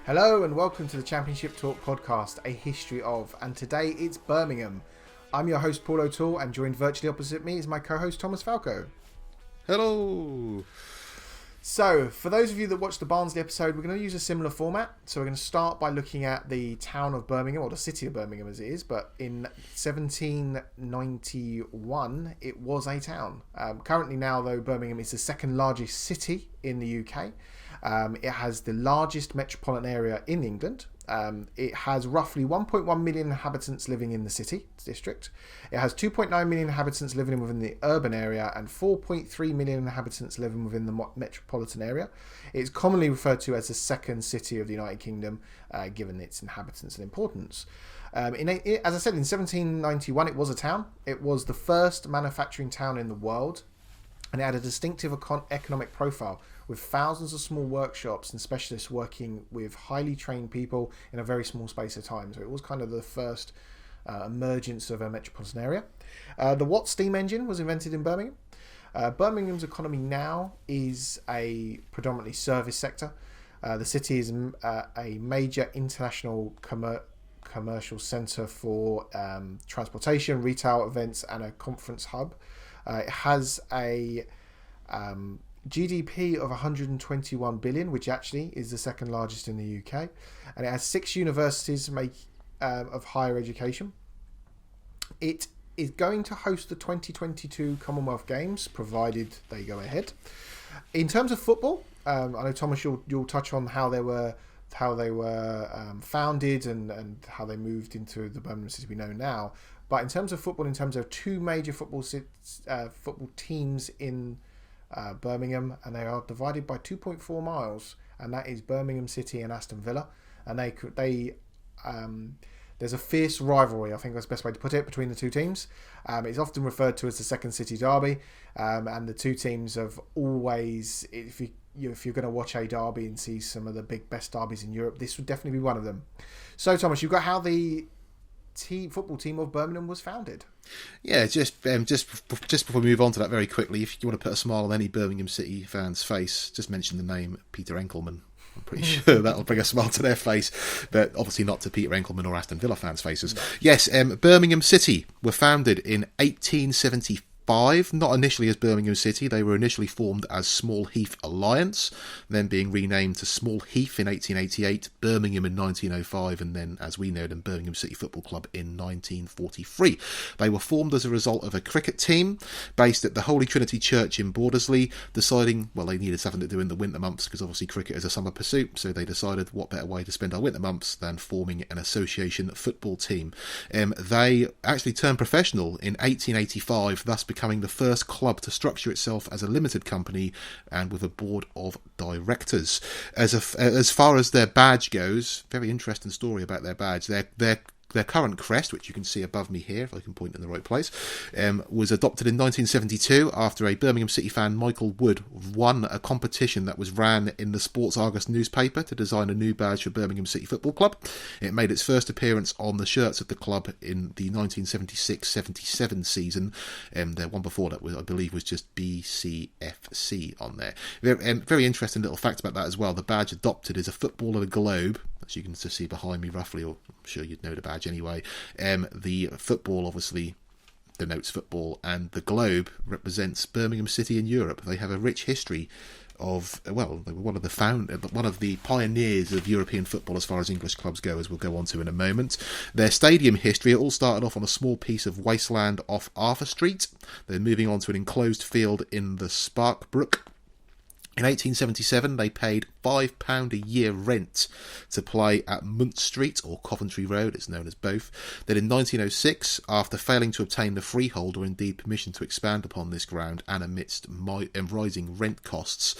Hello and welcome to the Championship Talk podcast, a history of, and today it's Birmingham. I'm your host Paul O'Toole, and joined virtually opposite me is my co-host Thomas Falco. Hello! So, for those of you that watched the Barnsley episode, we're going to use a similar format. So we're going to start by looking at the town of Birmingham, or the city of Birmingham as it is, but in 1791 it was a town. Currently now, though, Birmingham is the second largest city in the UK. It has the largest metropolitan area in England. It has roughly 1.1 million inhabitants living in the city district. It has 2.9 million inhabitants living within the urban area and 4.3 million inhabitants living within the metropolitan area. It's commonly referred to as the second city of the United Kingdom, given its inhabitants and importance. As I said, in 1791 it was a town. It was the first manufacturing town in the world, and it had a distinctive economic profile, with thousands of small workshops and specialists working with highly trained people in a very small space of time. So it was kind of the first emergence of a metropolitan area. The Watt steam engine was invented in Birmingham. Birmingham's economy now is a predominantly service sector. The city is a major international commercial centre for transportation, retail events and a conference hub. It has a GDP of 121 billion, which actually is the second largest in the UK, and it has 6 universities of higher education. It is going to host the 2022 Commonwealth Games, provided they go ahead. In terms of football, I know Thomas, you'll touch on how they were founded and how they moved into the Birmingham city we know now. But in terms of football, in terms of 2 major football teams in Birmingham, and they are divided by 2.4 miles, and that is Birmingham City and Aston Villa, and there's a fierce rivalry, I think that's the best way to put it, between the two teams. It's often referred to as the second city derby, and the two teams have always, if you're going to watch a derby and see some of the best derbies in Europe, this would definitely be one of them. So Thomas, you've got how the football team of Birmingham was founded. Yeah, just before we move on to that very quickly, if you want to put a smile on any Birmingham City fan's face, just mention the name Peter Enkelman. I'm pretty sure that'll bring a smile to their face, but obviously not to Peter Enkelman or Aston Villa fans' faces. No. Yes, Birmingham City were founded in 1875. Not initially as Birmingham City. They were initially formed as Small Heath Alliance, then being renamed to Small Heath in 1888, Birmingham in 1905, and then, as we know them, Birmingham City Football Club in 1943. They were formed as a result of a cricket team based at the Holy Trinity Church in Bordesley, deciding, well, they needed something to do in the winter months because obviously cricket is a summer pursuit, so they decided what better way to spend our winter months than forming an association football team. They actually turned professional in 1885, thus becoming the first club to structure itself as a limited company and with a board of directors. As far as their badge goes, very interesting story about their badge. Their current crest, which you can see above me here, if I can point in the right place, was adopted in 1972 after a Birmingham City fan, Michael Wood, won a competition that was ran in the Sports Argus newspaper to design a new badge for Birmingham City Football Club. It made its first appearance on the shirts of the club in the 1976-77 season. The one before that, I believe, was just BCFC on there. Very interesting little fact about that as well. The badge adopted is a football and a globe, as you can just see behind me roughly, or I'm sure you'd know the badge anyway. The football obviously denotes football, and the globe represents Birmingham City in Europe. They have a rich history of, well, they were one of the pioneers of European football as far as English clubs go, as we'll go on to in a moment. Their stadium history, it all started off on a small piece of wasteland off Arthur Street. They're moving on to an enclosed field in the Sparkbrook. In 1877, they paid £5 a year rent to play at Munt Street, or Coventry Road, it's known as both. Then in 1906, after failing to obtain the freehold or indeed permission to expand upon this ground, and amidst rising rent costs,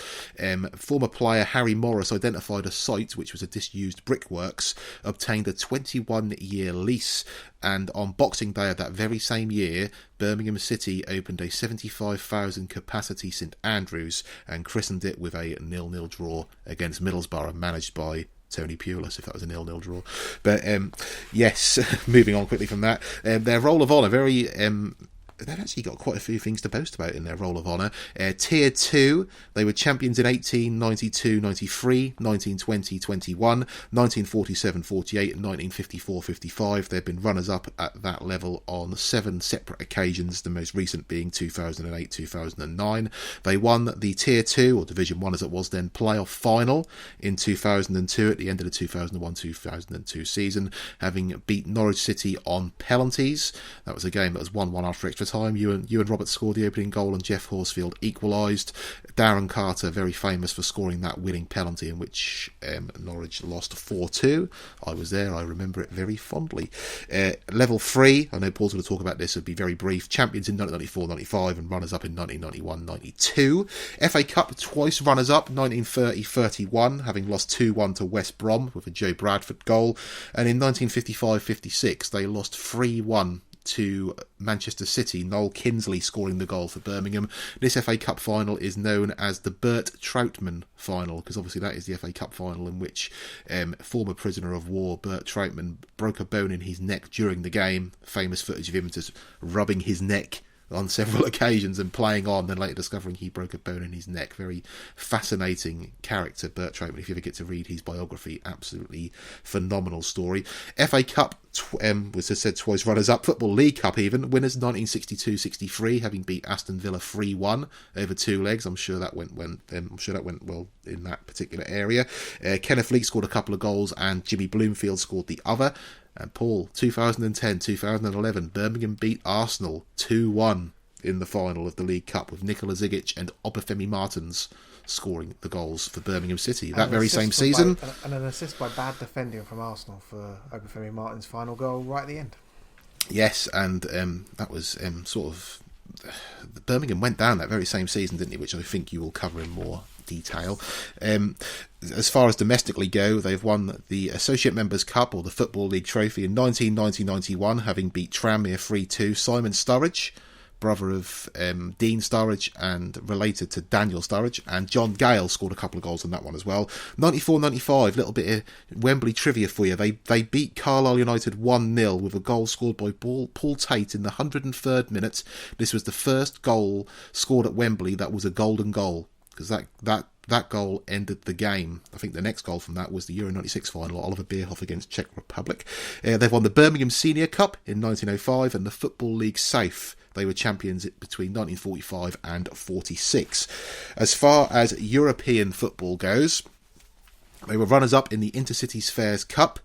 former player Harry Morris identified a site, which was a disused brickworks, obtained a 21-year lease, and on Boxing Day of that very same year, Birmingham City opened a 75,000 capacity St Andrews and christened it with a 0-0 draw against Middlesbrough, managed by Tony Pulis, if that was a 0-0 draw. But yes, moving on quickly from that, their Roll of Honour, very they've actually got quite a few things to boast about in their Roll of Honour. Tier 2, they were champions in 1892-93, 1920-21, 1947-48 and 1954-55. They've been runners-up at that level on 7 separate occasions, the most recent being 2008-2009. They won the Tier 2, or Division 1 as it was then, playoff final in 2002 at the end of the 2001-2002 season, having beat Norwich City on penalties. That was a game that was 1-1 after extra time. Ewan Roberts scored the opening goal and Jeff Horsfield equalised. Darren Carter, very famous for scoring that winning penalty in which Norwich lost 4-2. I was there, I remember it very fondly. Level 3, I know Paul's going to talk about this, it'll be very brief. Champions in 1994-95 and runners-up in 1991-92. FA Cup, twice runners-up, 1930-31, having lost 2-1 to West Brom with a Joe Bradford goal. And in 1955-56, they lost 3-1 to Manchester City, Noel Kinsley scoring the goal for Birmingham. This FA Cup final is known as the Bert Troutman final, because obviously that is the FA Cup final in which former prisoner of war Bert Troutman broke a bone in his neck during the game. Famous footage of him just rubbing his neck on several occasions and playing on, then later discovering he broke a bone in his neck. Very fascinating character, Bert Troutman. If you ever get to read his biography, absolutely phenomenal story. FA Cup, was as said, twice runners-up. Football League Cup even, winners 1962-63, having beat Aston Villa 3-1 over 2 legs. I'm sure that went well in that particular area. Kenneth Leake scored a couple of goals and Jimmy Bloomfield scored the other. And Paul, 2010-2011, Birmingham beat Arsenal 2-1 in the final of the League Cup, with Nikola Zigic and Obafemi Martins scoring the goals for Birmingham City that very same season. And an assist by bad defending from Arsenal for Obafemi Martins' final goal right at the end. Yes, and that was sort of... Birmingham went down that very same season, didn't it? Which I think you will cover in more detail. As far as domestically go, they've won the Associate Members Cup, or the Football League Trophy, in 1990-91, having beat Tranmere 3-2. Simon Sturridge, brother of Dean Sturridge and related to Daniel Sturridge, and John Gale scored a couple of goals in that one as well. 94-95, little bit of Wembley trivia for you. They beat Carlisle United 1-0 with a goal scored by Paul Tate in the 103rd minute. This was the first goal scored at Wembley that was a golden goal, because that goal ended the game. I think the next goal from that was the Euro 96 final, Oliver Bierhoff against Czech Republic. They've won the Birmingham Senior Cup in 1905 and the Football League Safe. They were champions between 1945 and 46. As far as European football goes, they were runners-up in the Intercities Fairs Cup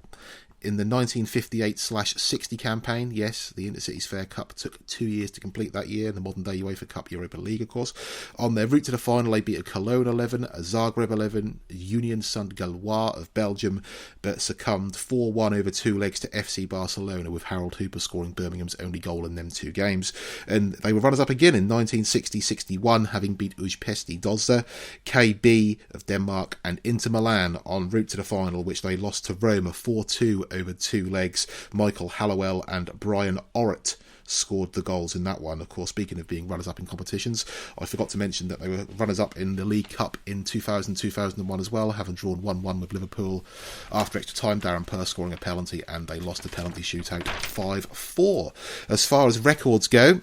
in the 1958/60 campaign. Yes, the Intercities Fair Cup took 2 years to complete that year, the modern day UEFA Cup Europa League, of course. On their route to the final, they beat a Cologne 11, a Zagreb 11, Union Saint-Galois of Belgium, but succumbed 4-1 over 2 legs to FC Barcelona, with Harold Hooper scoring Birmingham's only goal in them 2 games. And they were runners-up again in 1960-61, having beat Ujpesti Dozsa, KB of Denmark, and Inter Milan en route to the final, which they lost to Roma 4-2 over 2 legs. Michael Hallowell and Brian Orrett scored the goals in that one. Of course, speaking of being runners-up in competitions, I forgot to mention that they were runners-up in the League Cup in 2000-2001 as well, having drawn 1-1 with Liverpool after extra time, Darren Purr scoring a penalty, and they lost the penalty shootout 5-4. As far as records go,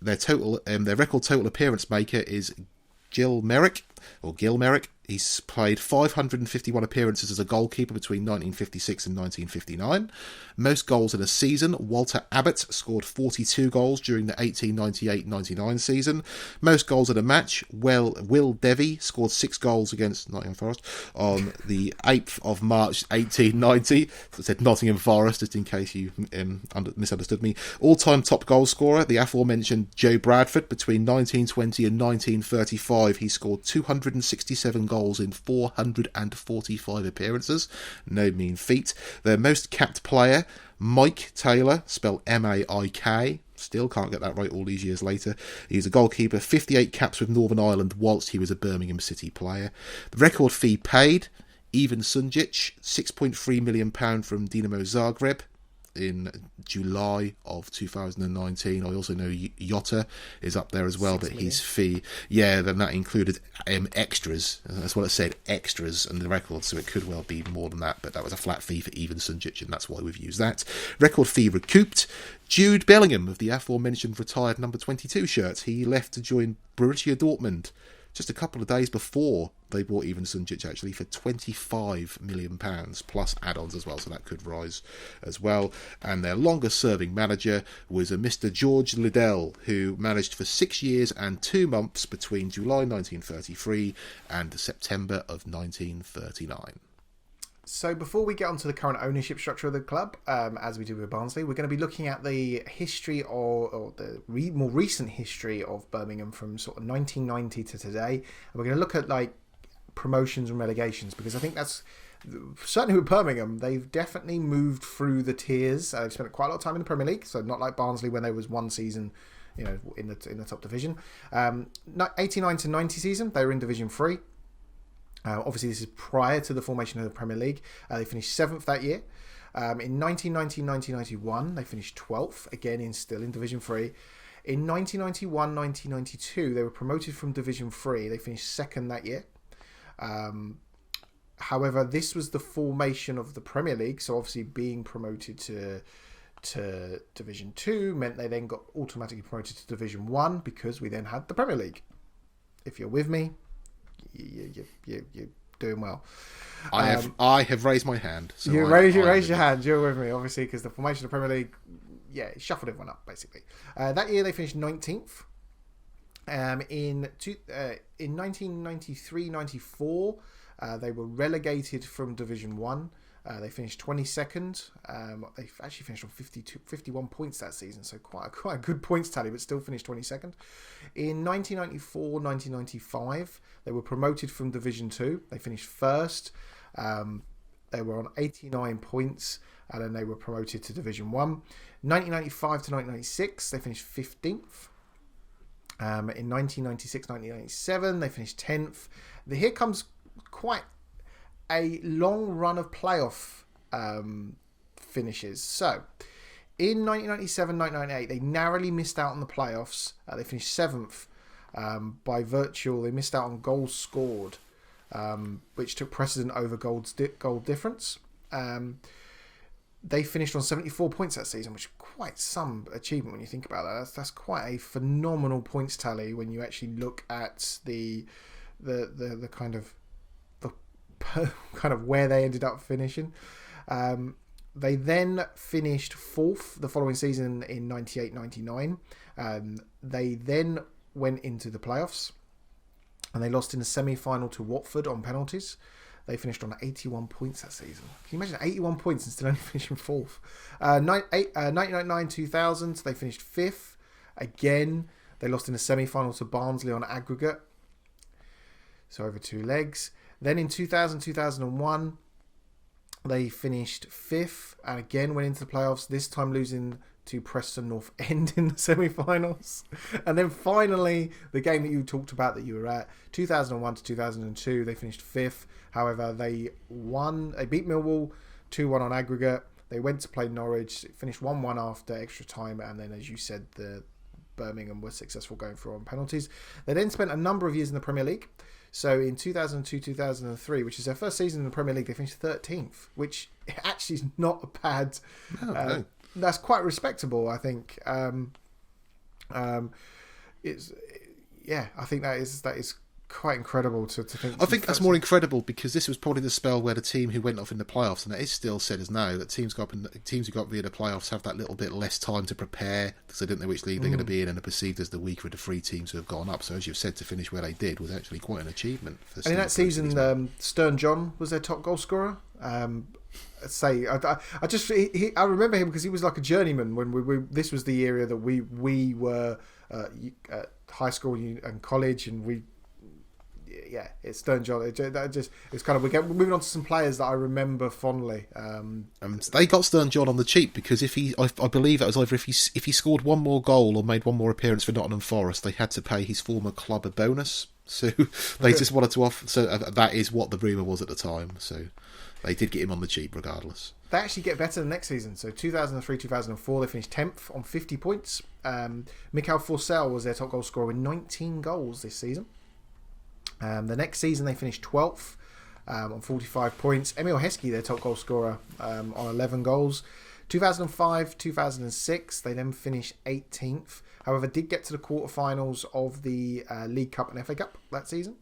their record total appearance maker is Gil Merrick. He's played 551 appearances as a goalkeeper between 1956 and 1959. Most goals in a season. Walter Abbott scored 42 goals during the 1898-99 season. Most goals in a match. Will Devey scored 6 goals against Nottingham Forest on the 8th of March 1890. I said Nottingham Forest, just in case you misunderstood me. All-time top goal scorer, the aforementioned Joe Bradford. Between 1920 and 1935, he scored 267 goals in 445 appearances. No mean feat. Their most capped player, Mike Taylor, spelled M-A-I-K. Still can't get that right all these years later. He's a goalkeeper, 58 caps with Northern Ireland whilst he was a Birmingham City player. The record fee paid, Ivan Sunjic, £6.3 million from Dinamo Zagreb. in July of 2019. I also know Jota is up there as well, but his fee, then that included extras. That's what it said, extras on the record, so it could well be more than that, but that was a flat fee for Ivan Sunjic, and that's why we've used that. Record fee recouped. Jude Bellingham of the aforementioned retired number 22 shirt. He left to join Borussia Dortmund just a couple of days before they bought Ivan Sunjic, actually, for £25 million, plus add-ons as well, so that could rise as well. And their longest-serving manager was a Mr. George Liddell, who managed for 6 years and 2 months between July 1933 and September of 1939. So before we get onto the current ownership structure of the club, as we do with Barnsley, we're going to be looking at the history or the more recent history of Birmingham from sort of 1990 to today. And we're going to look at like promotions and relegations, because I think that's certainly with Birmingham, they've definitely moved through the tiers. They've spent quite a lot of time in the Premier League, so not like Barnsley when there was one season, in the top division. 89 to 90 season, they were in Division 3. Obviously, this is prior to the formation of the Premier League. They finished 7th that year. In 1990-1991, they finished 12th, again still in Division 3. In 1991-1992, they were promoted from Division 3. They finished 2nd that year. However, this was the formation of the Premier League, so obviously being promoted to Division 2 meant they then got automatically promoted to Division 1, because we then had the Premier League. If you're with me, you're doing well. I have raised my hand. So you raise your hand. You're with me, obviously, because the formation of the Premier League, it shuffled everyone up basically. That year they finished 19th. In 1993-94, they were relegated from Division 1. They finished 22nd. They actually finished on 51 points that season, so quite a good points tally, but still finished 22nd. In 1994-1995, they were promoted from Division 2. They finished 1st. They were on 89 points, and then they were promoted to Division 1. 1995 to 1996, they finished 15th. In 1996-1997, they finished 10th. Here comes quite a long run of playoff finishes. So, in 1997-1998, they narrowly missed out on the playoffs. They finished 7th they missed out on goals scored, which took precedent over goal difference. They finished on 74 points that season, which is quite some achievement when you think about that. That's quite a phenomenal points tally when you actually look at the kind of where they ended up finishing. They then finished 4th the following season in 98-99. They then went into the playoffs, and they lost in the semi-final to Watford on penalties. They finished on 81 points that season. Can you imagine 81 points and still only finishing 4th? 1999-2000, they finished 5th. Again, they lost in the semi-final to Barnsley on aggregate. So over 2 legs. Then in 2000-2001, they finished 5th and again went into the playoffs, this time losing to Preston North End in the semi-finals. And then finally, the game that you talked about that you were at, 2001 to 2002, they finished 5th. However, they beat Millwall 2-1 on aggregate. They went to play Norwich, finished 1-1 after extra time, and then, as you said, the Birmingham was successful going through on penalties. They then spent a number of years in the Premier League. So in 2002-2003, which is their first season in the Premier League, they finished 13th, which actually is not a bad... No. That's quite respectable, I think. I think that is quite incredible to think. I think that's more incredible because this was probably the spell where the team who went off in the playoffs, and it is still said as now that teams who got via the playoffs have that little bit less time to prepare because they didn't know which league they're going to be in, and are perceived as the weaker of the 3 teams who have gone up. So as you've said, to finish where they did was actually quite an achievement. And in that season, Stern John was their top goal scorer. I remember him because he was like a journeyman when this was the area that we were at high school and college, and yeah, it's Stern John. It's kind of we're moving on to some players that I remember fondly. They got Stern John on the cheap because I believe it was either if he scored one more goal or made one more appearance for Nottingham Forest, they had to pay his former club a bonus. So they just wanted to offer. So that is what the rumour was at the time. So they did get him on the cheap regardless. They actually get better the next season. So 2003-2004, they finished 10th on 50 points. Mikhail Forsell was their top goal scorer with 19 goals this season. The next season, they finished 12th on 45 points. Emil Heskey, their top goal scorer, on 11 goals. 2005-2006, they then finished 18th. However, did get to the quarterfinals of the League Cup and FA Cup that season,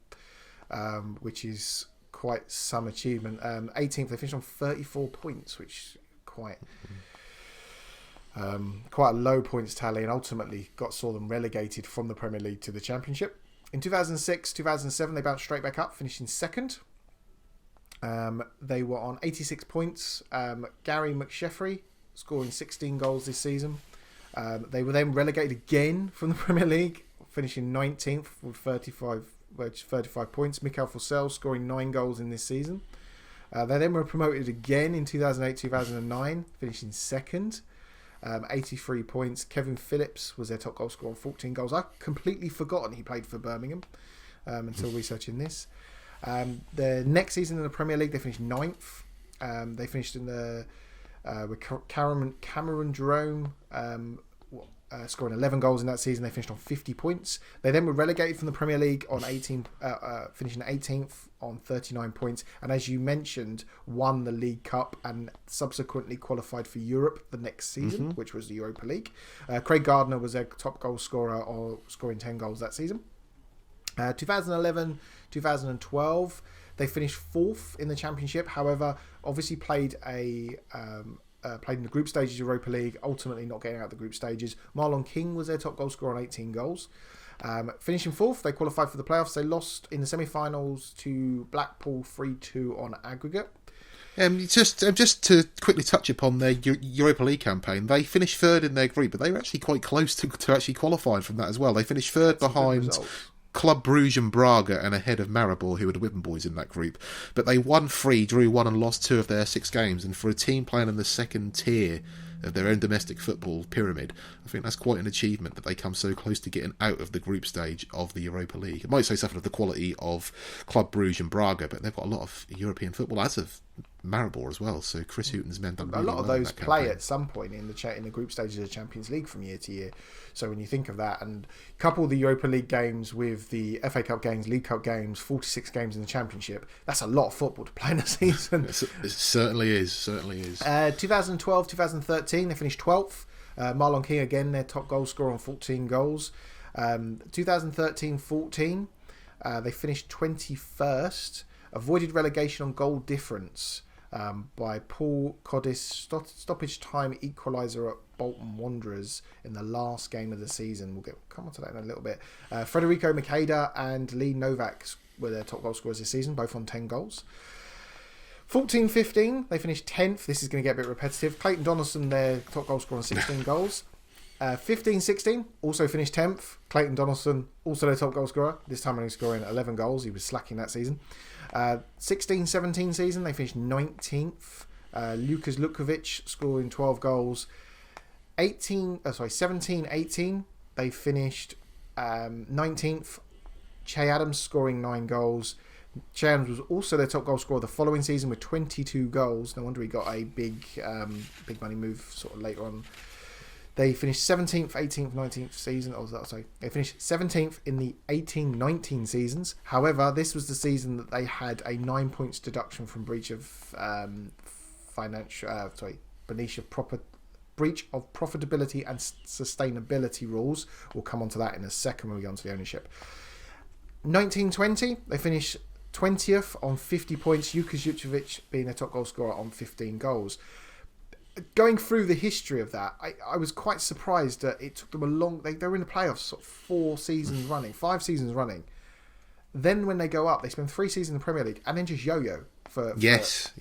which is quite some achievement. 18th, they finished on 34 points, which is quite a low points tally, and ultimately saw them relegated from the Premier League to the Championship. In 2006-2007, they bounced straight back up, finishing second. They were on 86 points. Gary McSheffrey scoring 16 goals this season. They were then relegated again from the Premier League, finishing 19th with 35 points. Mikhail Forsell scoring 9 goals in this season. They then were promoted again in 2008-2009, finishing second. 83 points. Kevin Phillips was their top goal scorer on 14 goals. I'd completely forgotten he played for Birmingham until researching this. The next season in the Premier League, they finished 9th. They finished in the with Cameron Jerome scoring 11 goals in that season. They finished on 50 points. They then were relegated from the Premier League on finishing 18th on 39 points. And as you mentioned, won the League Cup and subsequently qualified for Europe the next season, which was the Europa League. Craig Gardner was their top goal scorer, scoring 10 goals that season. 2011-2012, they finished 4th in the Championship. However, obviously played in the group stages of Europa League, ultimately not getting out of the group stages. Marlon King was their top goal scorer on 18 goals. Finishing 4th, they qualified for the playoffs. They lost in the semi-finals to Blackpool 3-2 on aggregate. Just to quickly touch upon their Europa League campaign, they finished 3rd in their group, but they were actually quite close to actually qualifying from that as well. They finished 3rd behind Club Brugge and Braga and ahead of Maribor, who were the Whitman boys in that group. But they won 3, drew 1 and lost 2 of their 6 games. And for a team playing in the second tier of their own domestic football pyramid, I think that's quite an achievement that they come so close to getting out of the group stage of the Europa League. It might say something of the quality of Club Brugge and Braga, but they've got a lot of European football, as of Maribor as well. So Chris Hughton's men done really a lot of well those play at some point in the group stages of the Champions League from year to year. So when you think of that and couple the Europa League games with the FA Cup games, League Cup games, 46 games in the Championship, that's a lot of football to play in a season. It certainly is. 2012-2013, they finished 12th. Marlon King again, their top goal scorer on 14 goals. 2013-14, they finished 21st. Avoided relegation on goal difference by Paul Codis stoppage time equaliser at Bolton Wanderers in the last game of the season. We'll come on to that in a little bit. Federico Makeda and Lee Novak were their top goal scorers this season, both on 10 goals. 14-15, they finished 10th. This is going to get a bit repetitive. Clayton Donaldson, their top goal scorer on 16 goals. 15-16, also finished 10th. Clayton Donaldson, also their top goal scorer. This time only scoring 11 goals. He was slacking that season. 16-17 season, they finished 19th. Lukas Lukovic scoring 12 goals. 17-18, they finished 19th. Che Adams scoring 9 goals. Che Adams was also their top goal scorer the following season with 22 goals. No wonder he got a big money move sort of later on. They finished 17th, 18th, 19th season. They finished 17th in the 18-19 seasons. However, this was the season that they had a 9 points deduction from breach of breach of profitability and sustainability rules. We'll come on to that in a second when we go on to the ownership. 19-20, they finished 20th on 50 points. Jukas Jucevic being their top goal scorer on 15 goals. Going through the history of that, I was quite surprised that it took them a long... They were in the playoffs sort of 5 seasons running. Then when they go up, they spend 3 seasons in the Premier League and then just yo-yo Yes.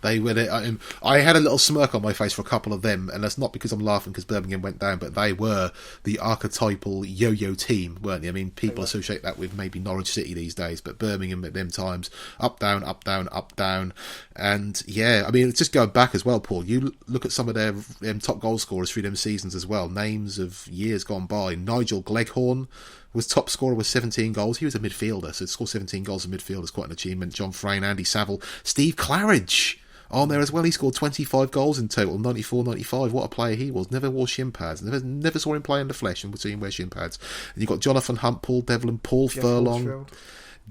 They were. I had a little smirk on my face for a couple of them, and that's not because I'm laughing because Birmingham went down, but they were the archetypal yo-yo team, weren't they? I mean, people associate that with maybe Norwich City these days, but Birmingham at them times, up, down, up, down, up, down, and yeah, I mean, it's just going back as well, Paul. You look at some of their top goal scorers through them seasons as well. Names of years gone by. Nigel Gleghorn was top scorer with 17 goals. He was a midfielder, so to score 17 goals in midfield is quite an achievement. John Frayne, Andy Saville, Steve Claridge on there as well. He scored 25 goals in total, 94-95. What a player he was. Never wore shin pads. Never saw him play in the flesh and would see him wear shin pads. And you've got Jonathan Hunt, Paul Devlin, Paul Furlong,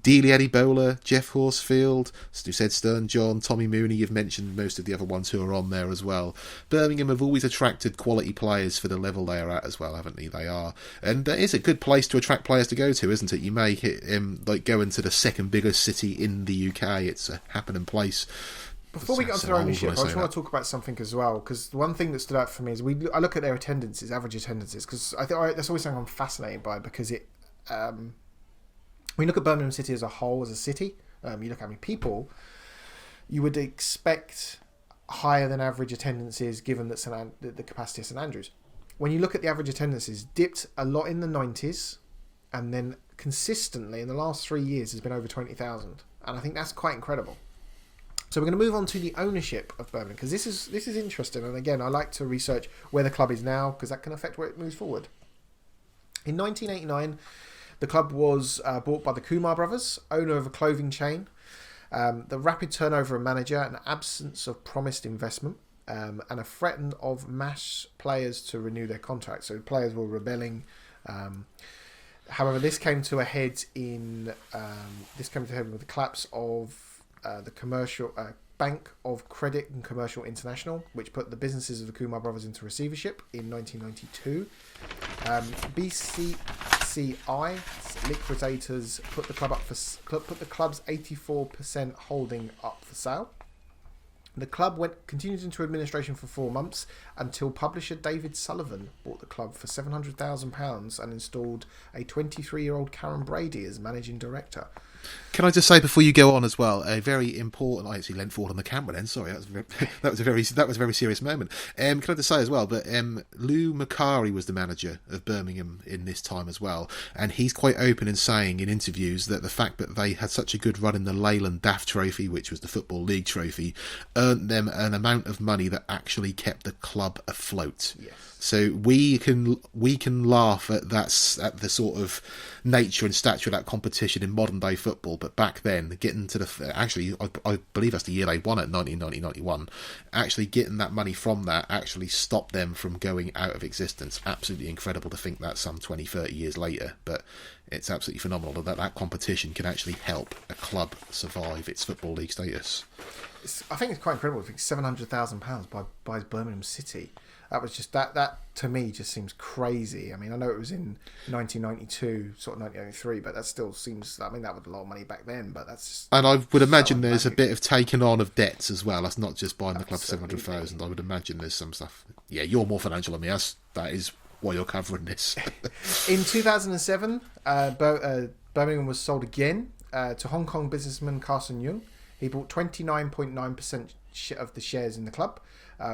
Dealey Adebola, Jeff Horsfield, who said Stern John, Tommy Mooney. You've mentioned most of the other ones who are on there as well. Birmingham have always attracted quality players for the level they are at as well, haven't they? They are. And that is a good place to attract players to go to, isn't it? You may like go into the second biggest city in the UK. It's a happening place. Before we get onto their ownership, I just want to talk about something as well, because the one thing that stood out for me is I look at their attendances, average attendances, because I think that's always something I'm fascinated by, because it... when you look at Birmingham City as a whole, as a city, you look at how many people, you would expect higher than average attendances given that the capacity of St Andrews. When you look at the average attendances, dipped a lot in the 90s, and then consistently in the last 3 years has been over 20,000. And I think that's quite incredible. So we're going to move on to the ownership of Birmingham, because this is interesting. And again, I like to research where the club is now, because that can affect where it moves forward. In 1989... the club was bought by the Kumar brothers, owner of a clothing chain. The rapid turnover of manager, an absence of promised investment, and a threat of mass players to renew their contracts. So players were rebelling. However, this came to a head with the collapse of the commercial Bank of Credit and Commercial International, which put the businesses of the Kumar brothers into receivership in 1992. BCCI liquidators put the club's 84% holding up for sale. The club continued into administration for 4 months until publisher David Sullivan bought the club for £700,000 and installed a 23-year-old Karen Brady as managing director. Can I just say before you go on as well, a very important... I actually leant forward on the camera then. Sorry, that was a very serious moment. Can I just say as well that Lou Macari was the manager of Birmingham in this time as well, and he's quite open in saying in interviews that the fact that they had such a good run in the Leyland Daft Trophy, which was the Football League trophy, earned them an amount of money that actually kept the club afloat. Yes. So we can laugh at the sort of nature and stature of that competition in modern day football, but back then, getting to I believe that's the year they won it, 1990-91. Actually getting that money from that actually stopped them from going out of existence. Absolutely incredible to think that some 20, 30 years later, but it's absolutely phenomenal that competition can actually help a club survive its Football League status. I think it's quite incredible. I think £700,000 by Birmingham City. That was just that to me just seems crazy. I mean, I know it was in 1992, sort of 1993, but that still seems. I mean, that was a lot of money back then, but that's just. And I would imagine there's a bit of taking on of debts as well. That's not just buying the club for 700,000. I would imagine there's some stuff. Yeah, you're more financial than me. That is why you're covering this. In 2007, Birmingham was sold again to Hong Kong businessman Carson Yeung. He bought 29.9% of the shares in the club.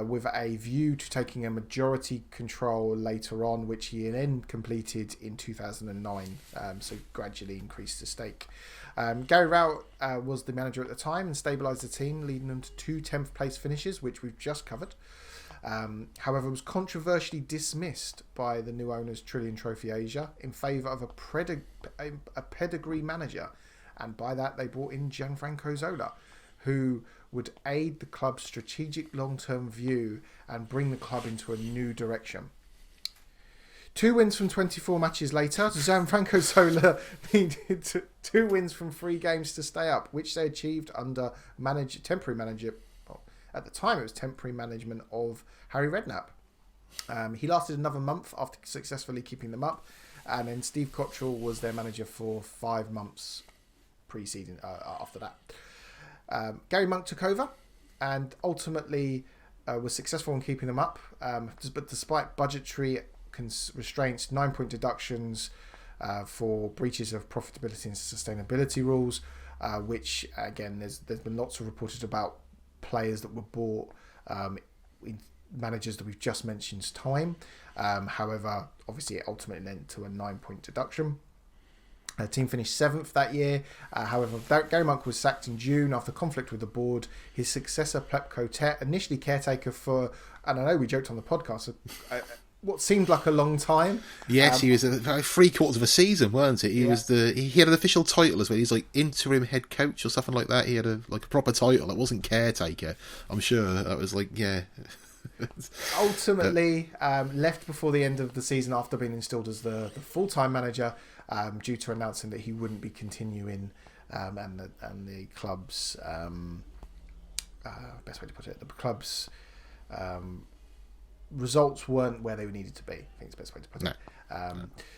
With a view to taking a majority control later on, which he then completed in 2009, so gradually increased the stake. Gary Rowett was the manager at the time and stabilised the team, leading them to 2 10th place finishes, which we've just covered. However, it was controversially dismissed by the new owners Trillion Trophy Asia in favour of a pedigree manager, and by that they brought in Gianfranco Zola, who would aid the club's strategic long-term view and bring the club into a new direction. 2 wins from 24 matches later, Gianfranco Zola needed 2 wins from 3 games to stay up, which they achieved under temporary manager. Well, at the time, it was temporary management of Harry Redknapp. He lasted another month after successfully keeping them up, and then Steve Cottrell was their manager for 5 months preceding after that. Gary Monk took over and ultimately was successful in keeping them up, but despite budgetary restraints, 9-point deductions for breaches of profitability and sustainability rules, which again there's been lots of reported about players that were bought in managers that we've just mentioned's time. However, obviously it ultimately led to a 9-point deduction. The team finished 7th that year. However, Gary Monk was sacked in June after conflict with the board. His successor, Pepko Tet, initially caretaker for, and I know we joked on the podcast, what seemed like a long time. Yes, he was about 3/4 of a season, weren't it? He was he had an official title as well. He's like interim head coach or something like that. He had a proper title. It wasn't caretaker. I'm sure that was Ultimately, left before the end of the season after being installed as the full-time manager, due to announcing that he wouldn't be continuing, and the club's best way to put it, the club's results weren't where they needed to be. I think it's the best way to put it.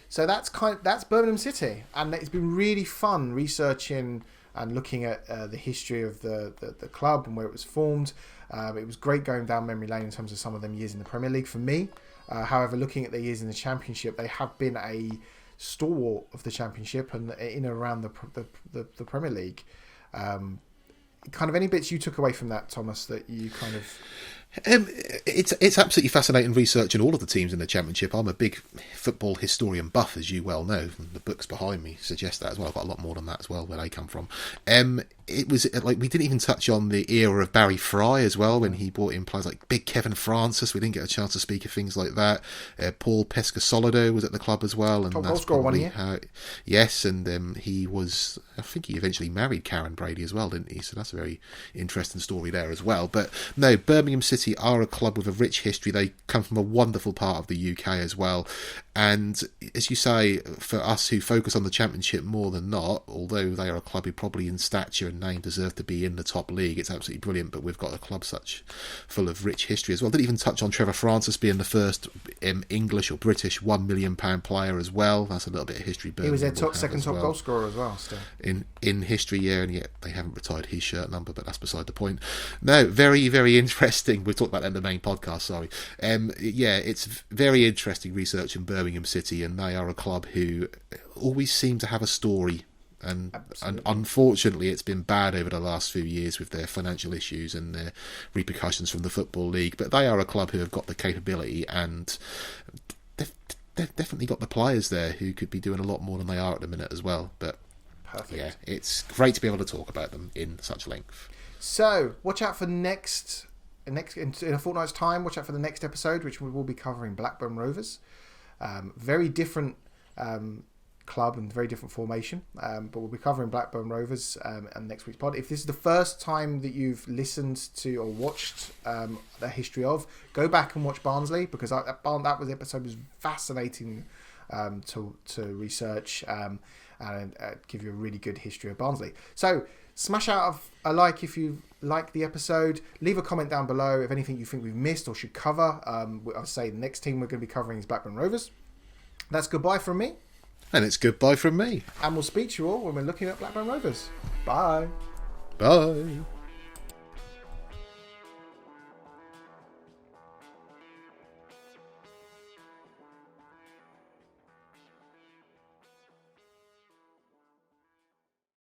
So that's Birmingham City, and it's been really fun researching and looking at the history of the club and where it was formed. It was great going down memory lane in terms of some of them years in the Premier League for me. However, looking at their years in the Championship, they have been a stalwart of the Championship and in and around the Premier League. Kind of any bits you took away from that, Thomas, that you kind of... It's absolutely fascinating researching all of the teams in the Championship. I'm a big football historian buff, as you well know. The books behind me suggest that as well. I've got a lot more than that as well, where they come from. It was we didn't even touch on the era of Barry Fry as well, when he brought in players like Big Kevin Francis. We didn't get a chance to speak of things like that. Paul Pescasolido was at the club as well, and that's probably how. Yes, and he was. I think he eventually married Karen Brady as well, didn't he? So that's a very interesting story there as well. But no, Birmingham City are a club with a rich history. They come from a wonderful part of the UK as well. And as you say, for us who focus on the Championship more than not, although they are a club who probably in stature and name deserve to be in the top league, it's absolutely brilliant. But we've got a club such full of rich history as well. Didn't even touch on Trevor Francis being the first English or British £1 million player as well. That's a little bit of history. He was their second top goal scorer as well. Still in history, yeah, and yet they haven't retired his shirt number, but that's beside the point. No, very, very interesting. We'll talk about that in the main podcast. Sorry. Yeah, it's very interesting research in Birmingham City, and they are a club who always seem to have a story. And unfortunately, it's been bad over the last few years with their financial issues and their repercussions from the Football League. But they are a club who have got the capability, and they've definitely got the players there who could be doing a lot more than they are at the minute as well. But perfect. Yeah, it's great to be able to talk about them in such length. So watch out for in a fortnight's time. Watch out for the next episode, which we will be covering Blackburn Rovers. Very different club and very different formation, but we'll be covering Blackburn Rovers and next week's pod. If this is the first time that you've listened to or watched the history of, go back and watch Barnsley, because that episode was fascinating to research and give you a really good history of Barnsley. So smash out a like if you like the episode. Leave a comment down below if anything you think we've missed or should cover. I'll say the next team we're going to be covering is Blackburn Rovers. That's goodbye from me. And it's goodbye from me. And we'll speak to you all when we're looking at Blackburn Rovers. Bye. Bye.